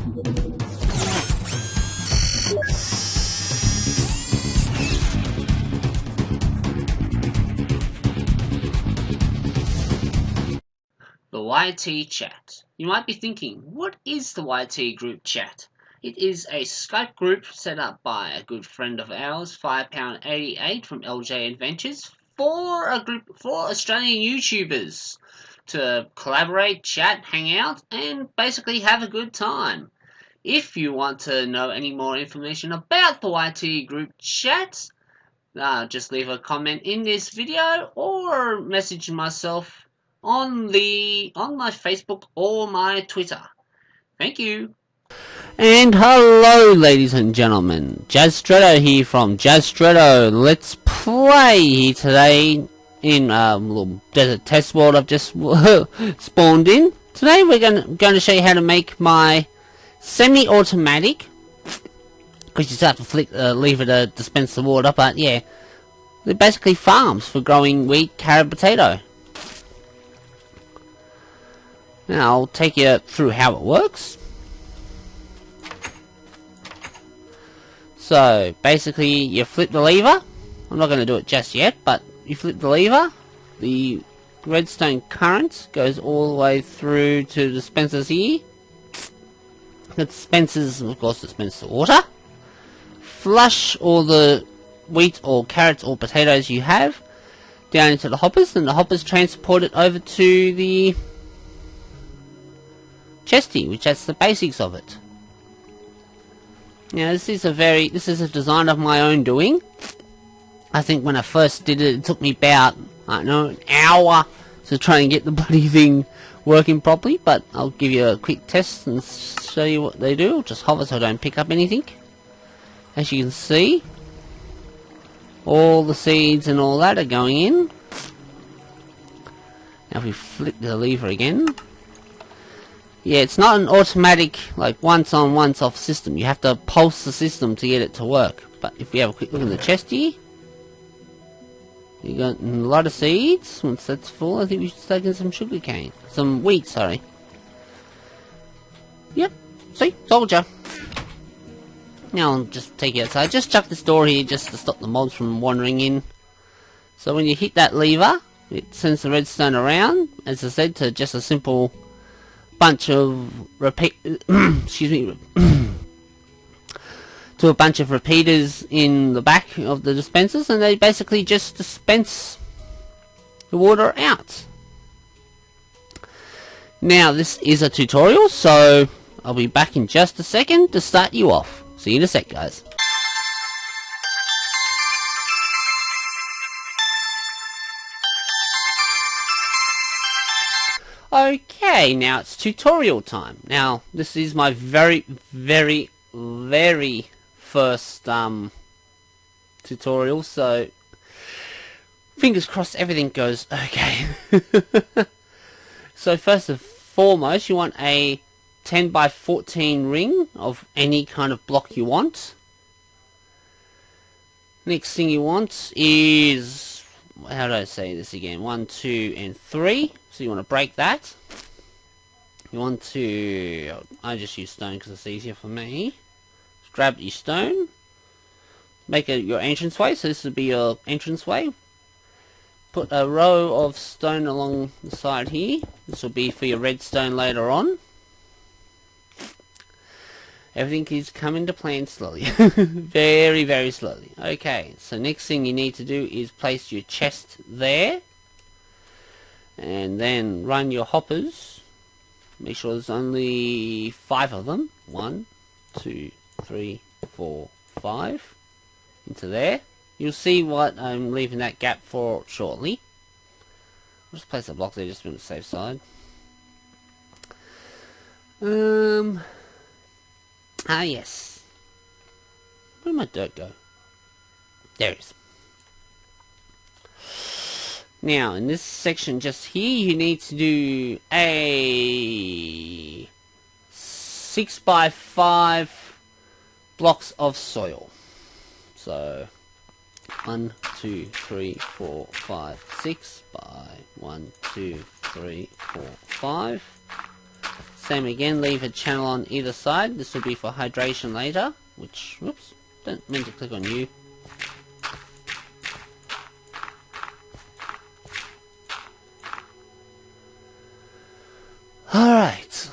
The YT chat. You might be thinking, what is the YT group chat? It is a Skype group set up by a good friend of ours, £5.88 from LJ Adventures, for Australian YouTubers to collaborate, chat, hang out, and basically have a good time. If you want to know any more information about the YT group chat, just leave a comment in this video or message myself on my Facebook or my Twitter. Thank you. And hello, ladies and gentlemen. Jazzstretto here from Jazzstretto. Let's play here today in a little desert test world I've just spawned in. Today we're going to show you how to make my semi-automatic, because you just have to flick the lever to dispense the water, but yeah, they're basically farms for growing wheat, carrot, potato. Now I'll take you through how it works. So basically you flip the lever. I'm not going to do it just yet, but you flip the lever, the redstone current goes all the way through to the dispensers here. The dispensers, of course, dispense the water. Flush all the wheat or carrots or potatoes you have down into the hoppers, and the hoppers transport it over to the chesty, which that's the basics of it. Now this is a design of my own doing. I think when I first did it, it took me about, I don't know, an hour to try and get the bloody thing working properly, but I'll give you a quick test and show you what they do. I'll just hover so I don't pick up anything. As you can see, all the seeds and all that are going in. Now if we flick the lever again, yeah, it's not an automatic, like, once on, once off system. You have to pulse the system to get it to work. But if we have a quick look in the chest here, you got a lot of seeds. Once that's full, I think we should start in some sugarcane. Some wheat, sorry. Yep, see? Told ya. Now I'll just take you outside. Just chuck this door here just to stop the mobs from wandering in. So when you hit that lever, it sends the redstone around, as I said, to just a simple bunch of excuse me, to a bunch of repeaters in the back of the dispensers, and they basically just dispense the water out. Now this is a tutorial, so I'll be back in just a second to start you off. See you in a sec, guys. Okay, now it's tutorial time. Now, this is my very first tutorial, so fingers crossed everything goes okay. So first and foremost, you want a 10 by 14 ring of any kind of block you want. Next thing you want is, how do I say this again? 1, 2, and 3. So you want to break that. You want to, I just use stone because it's easier for me. Just grab your stone. Make it your entranceway. So this would be your entranceway. Put a row of stone along the side here. This will be for your redstone later on. Everything is coming to plan slowly. very slowly. Okay, so next thing you need to do is place your chest there. And then run your hoppers. Make sure there's only 5 of them. 1, 2, 3, 4, 5. Into there. You'll see what I'm leaving that gap for shortly. I'll just place a block there just to be on the safe side. Ah, yes. Where'd my dirt go? There it is. Now, in this section just here, you need to do a 6 by 5 blocks of soil. So, 1, 2, 3, 4, 5, 6 by 1, 2, 3, 4, 5. Same again, leave a channel on either side. This will be for hydration later, which, whoops, don't mean to click on you. Alright.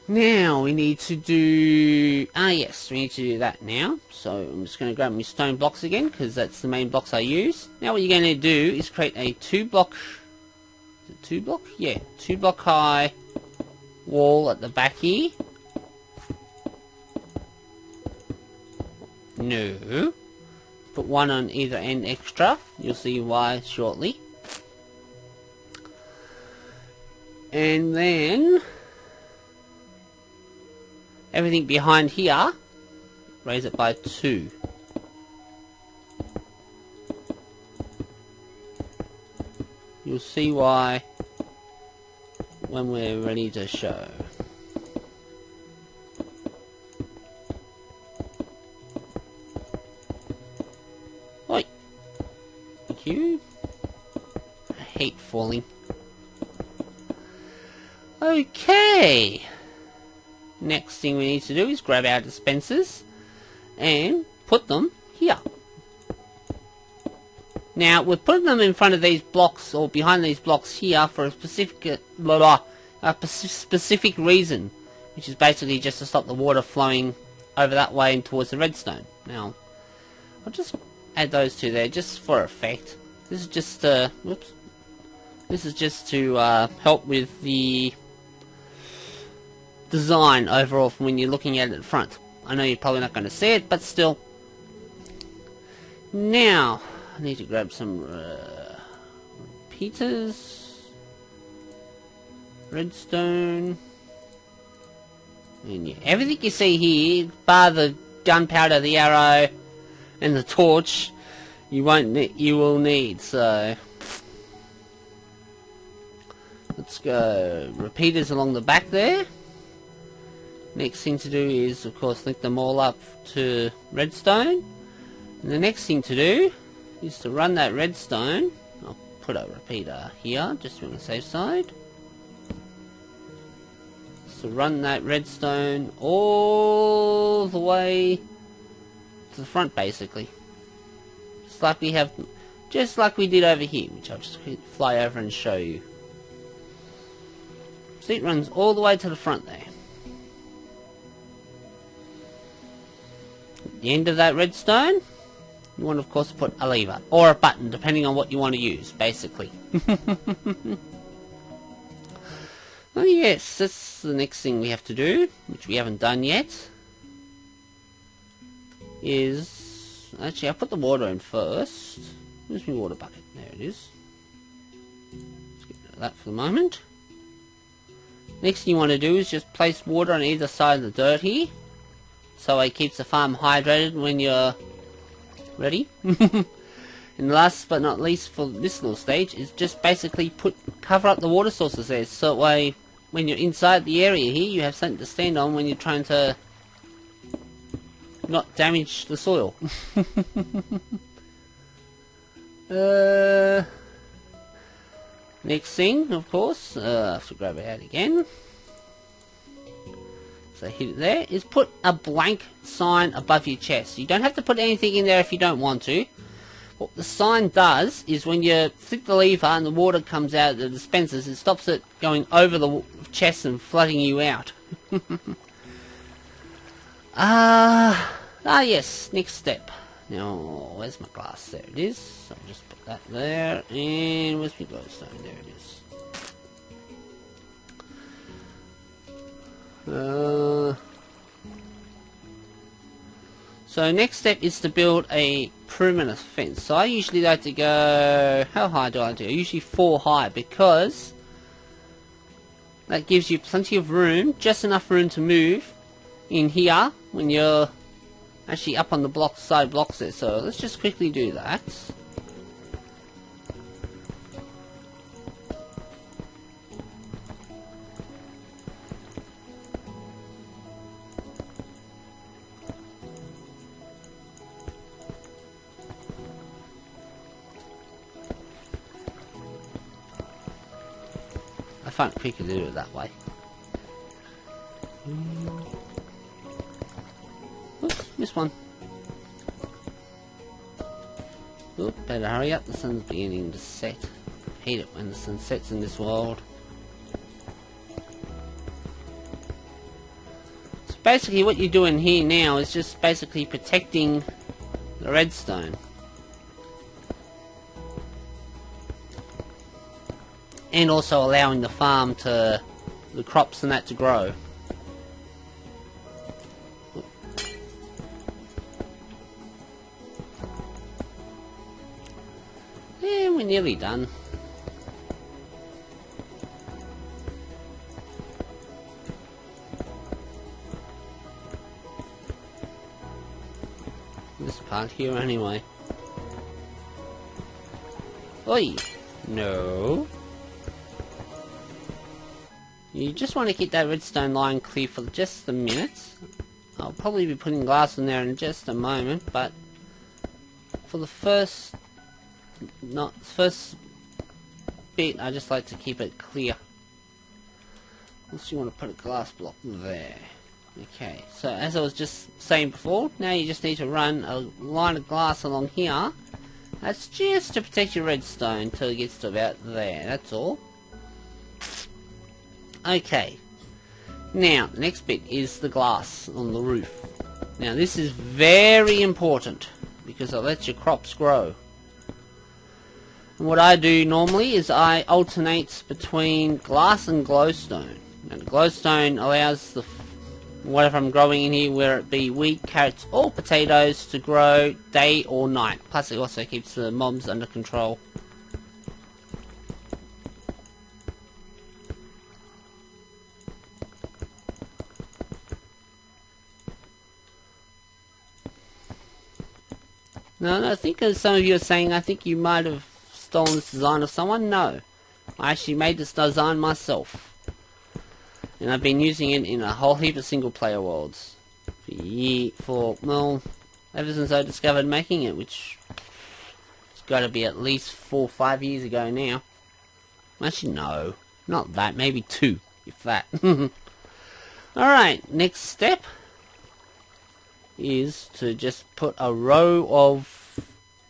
Now we need to do... yes, we need to do that now. So I'm just going to grab my stone blocks again, because that's the main blocks I use. Now what you're going to do is create a 2-block... Is it 2-block? Yeah, 2-block high wall at the back here. No. Put one on either end extra. You'll see why shortly. And then... everything behind here, raise it by 2. You'll see why when we're ready to show. Oi! Thank you. I hate falling. Okay! Next thing we need to do is grab our dispensers and put them here. Now we're putting them in front of these blocks or behind these blocks here for a specific specific reason, which is basically just to stop the water flowing over that way and towards the redstone. Now I'll just add those two there just for effect. This is just whoops. This is just to help with the design overall from when you're looking at it in front. I know you're probably not going to see it, but still. Now, I need to grab some repeaters, redstone, and yeah, everything you see here, bar the gunpowder, the arrow, and the torch, you will need. So let's go. Repeaters along the back there. Next thing to do is, of course, link them all up to redstone. And the next thing to do is to run that redstone. I'll put a repeater here, just on the safe side. So run that redstone all the way to the front, basically. Just like we did over here, which I'll just fly over and show you. See, it runs all the way to the front there. At the end of that redstone, you want, of course, to put a lever or a button, depending on what you want to use, basically. Oh yes, that's the next thing we have to do, which we haven't done yet. Is actually, I'll put the water in first. Where's my water bucket? There it is. Let's get rid of that for the moment. Next thing you want to do is just place water on either side of the dirt here, so it keeps the farm hydrated when you're ready. And last but not least for this little stage is just basically cover up the water sources there, so that way when you're inside the area here you have something to stand on when you're trying to not damage the soil. Next thing, of course, I have to grab it out again. So hit it there, is put a blank sign above your chest. You don't have to put anything in there if you don't want to. What the sign does is when you flip the lever and the water comes out of the dispensers, it stops it going over the chest and flooding you out. Yes, next step. Now, where's my glass? There it is. So I'll just put that there, and where's my glowstone? There it is. So next step is to build a perimeter fence. So I usually like to go, how high do I do? Usually 4 high, because that gives you plenty of room, just enough room to move in here when you're actually up on the side blocks there. So let's just quickly do that. find it quicker to do it that way. Oops, missed one. Oop, better hurry up, the sun's beginning to set. Hate it when the sun sets in this world. So basically what you're doing here now is just basically protecting the redstone. And also allowing the farm to, the crops and that to grow. Yeah, we're nearly done. This part here anyway. Oi! No. You just want to keep that redstone line clear for just a minute. I'll probably be putting glass in there in just a moment, but for the first bit, I just like to keep it clear. Unless you want to put a glass block there. Okay, so as I was just saying before, now you just need to run a line of glass along here. That's just to protect your redstone until it gets to about there, that's all. Okay, now the next bit is the glass on the roof. Now this is very important because it lets your crops grow. And what I do normally is I alternate between glass and glowstone. Now the glowstone allows the whatever I'm growing in here, whether it be wheat, carrots or potatoes, to grow day or night. Plus it also keeps the mobs under control. Now, I think as some of you are saying, I think you might have stolen this design of someone. No. I actually made this design myself. And I've been using it in a whole heap of single player worlds. Well, ever since I discovered making it, which it's got to be at least 4 or 5 years ago now. Actually, no. Not that. Maybe 2, if that. Alright, next step is to just put a row of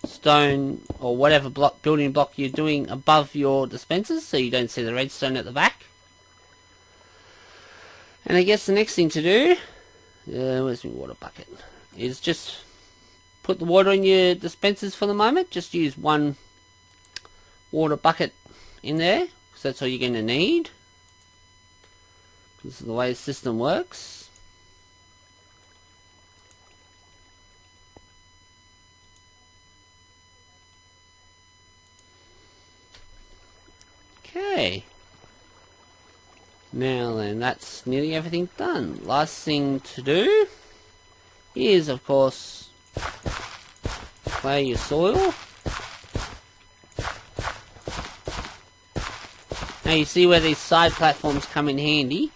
stone or whatever building block you're doing above your dispensers so you don't see the redstone at the back. And I guess the next thing to do, where's my water bucket, is just put the water in your dispensers for the moment. Just use one water bucket in there because that's all you're going to need. This is the way the system works. Okay. Now then, that's nearly everything done. Last thing to do is, of course, clay your soil. Now you see where these side platforms come in handy.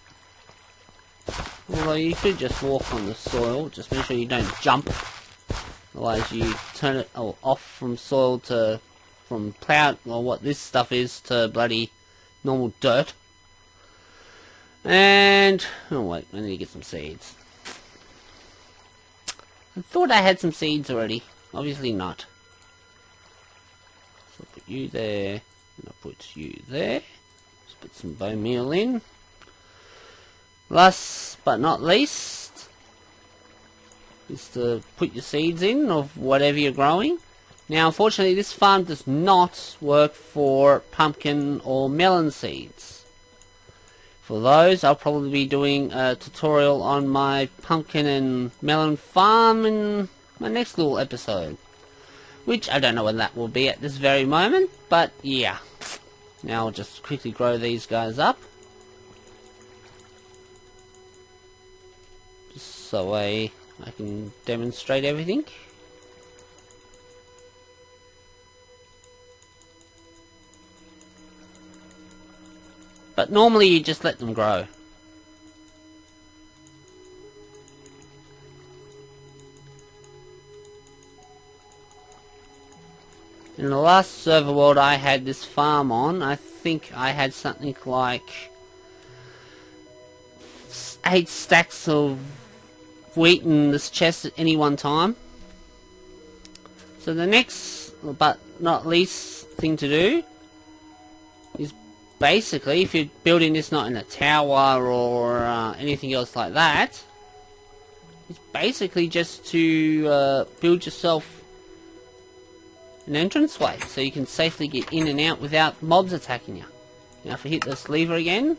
Although you could just walk on the soil, just make sure you don't jump. Otherwise you turn it off from soil to, from plough, or what this stuff is, to bloody normal dirt. And, oh wait, I need to get some seeds. I thought I had some seeds already. Obviously not. So I'll put you there, and I'll put you there. Just put some bone meal in. Last but not least is to put your seeds in of whatever you're growing. Now unfortunately this farm does not work for pumpkin or melon seeds. For those I'll probably be doing a tutorial on my pumpkin and melon farm in my next little episode. Which I don't know when that will be at this very moment, but yeah. Now I'll just quickly grow these guys up. Just so I can demonstrate everything. But normally you just let them grow. In the last server world I had this farm on, I think I had something like 8 stacks of wheat in this chest at any one time. So the next, but not least thing to do, is basically, if you're building this not in a tower or anything else like that, it's basically just to build yourself an entranceway so you can safely get in and out without mobs attacking you. Now if I hit this lever again,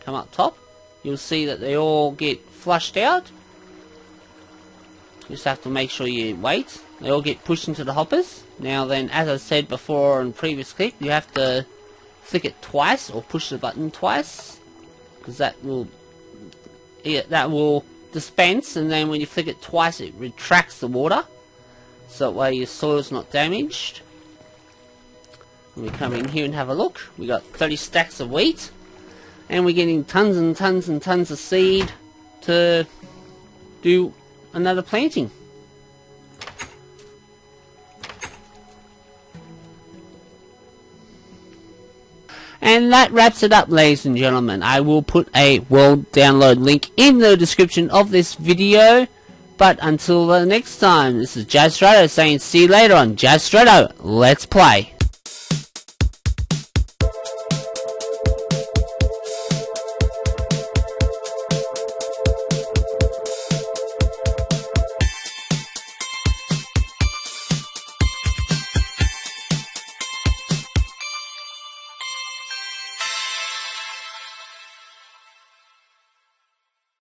come up top, you'll see that they all get flushed out. You just have to make sure you wait. They all get pushed into the hoppers. Now then, as I said before in previous clip, you have to flick it twice or push the button twice, because that will dispense, and then when you flick it twice it retracts the water, so that way your soil's not damaged. And we come in here and have a look. We got 30 stacks of wheat, and we're getting tons and tons and tons of seed to do another planting. And that wraps it up, ladies and gentlemen. I will put a world download link in the description of this video. But until the next time, this is Jazz Strato saying see you later on Jazz Strato Let's Play.